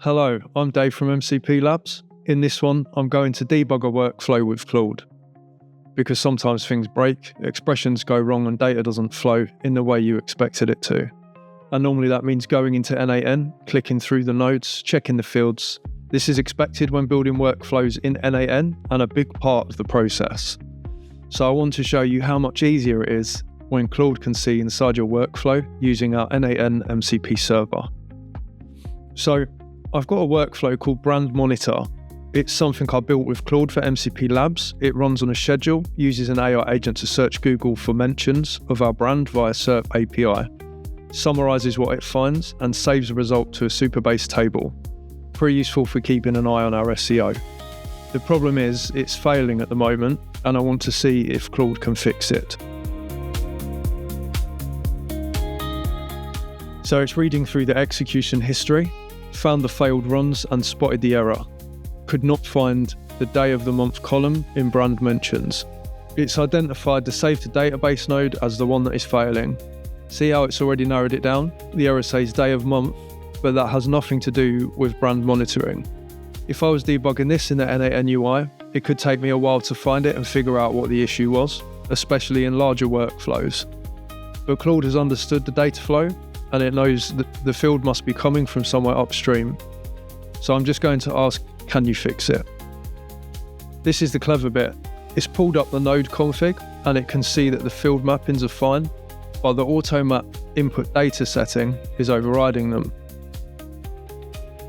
Hello, I'm Dave from MCP Labs. In this one, I'm going to debug a workflow with Claude. Because sometimes things break, expressions go wrong and data doesn't flow in the way you expected it to. And normally that means going into n8n, clicking through the nodes, checking the fields. This is expected when building workflows in n8n and a big part of the process. So I want to show you how much easier it is when Claude can see inside your workflow using our n8n MCP server. So I've got a workflow called Brand Monitor. It's something I built with Claude for MCP Labs. It runs on a schedule, uses an AI agent to search Google for mentions of our brand via SerpAPI, summarises what it finds and saves the result to a Supabase table. Pretty useful for keeping an eye on our SEO. The problem is it's failing at the moment and I want to see if Claude can fix it. So it's reading through the execution history, found the failed runs and spotted the error. Could not find the day of the month column in brand mentions. It's identified the save to database node as the one that is failing. See how it's already narrowed it down? The error says day of month, but that has nothing to do with brand monitoring. If I was debugging this in the n8n UI, it could take me a while to find it and figure out what the issue was, especially in larger workflows. But Claude has understood the data flow, and it knows that the field must be coming from somewhere upstream. So I'm just going to ask, can you fix it? This is the clever bit. It's pulled up the node config and it can see that the field mappings are fine, while the autoMapInputData setting is overriding them.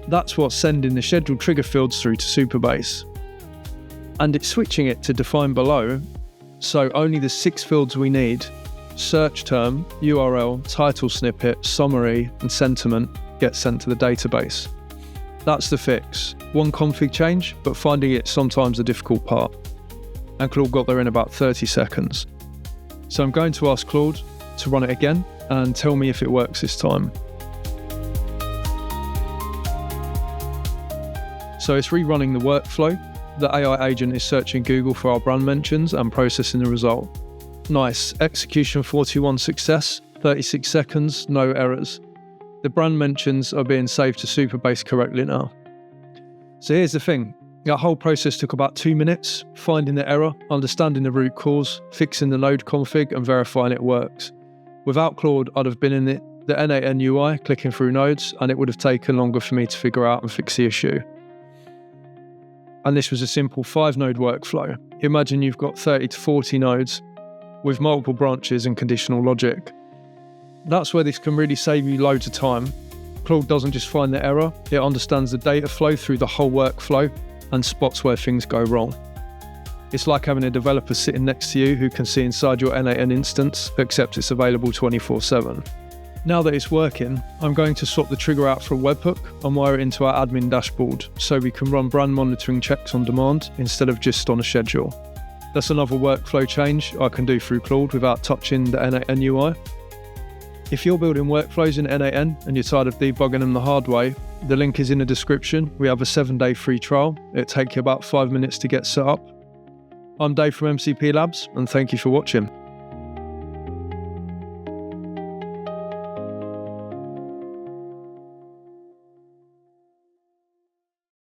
That's what's sending the scheduled trigger fields through to Supabase. And it's switching it to define below, so only the 6 fields we need, search term, URL, title snippet, summary, and sentiment, get sent to the database. That's the fix. One config change, but finding it sometimes the difficult part. And Claude got there in about 30 seconds. So I'm going to ask Claude to run it again and tell me if it works this time. So it's rerunning the workflow. The AI agent is searching Google for our brand mentions and processing the result. Nice, execution 41 success, 36 seconds, no errors. The brand mentions are being saved to Supabase correctly now. So here's the thing, that whole process took about 2 minutes, finding the error, understanding the root cause, fixing the node config and verifying it works. Without Claude, I'd have been in the n8n UI, clicking through nodes, and it would have taken longer for me to figure out and fix the issue. And this was a simple 5-node workflow. Imagine you've got 30 to 40 nodes with multiple branches and conditional logic. That's where this can really save you loads of time. Claude doesn't just find the error, it understands the data flow through the whole workflow and spots where things go wrong. It's like having a developer sitting next to you who can see inside your n8n instance, except it's available 24/7. Now that it's working, I'm going to swap the trigger out for a webhook and wire it into our admin dashboard so we can run brand monitoring checks on demand instead of just on a schedule. That's another workflow change I can do through Claude without touching the n8n UI. If you're building workflows in n8n and you're tired of debugging them the hard way, the link is in the description. We have a 7-day free trial. It'll take you about 5 minutes to get set up. I'm Dave from MCP Labs and thank you for watching.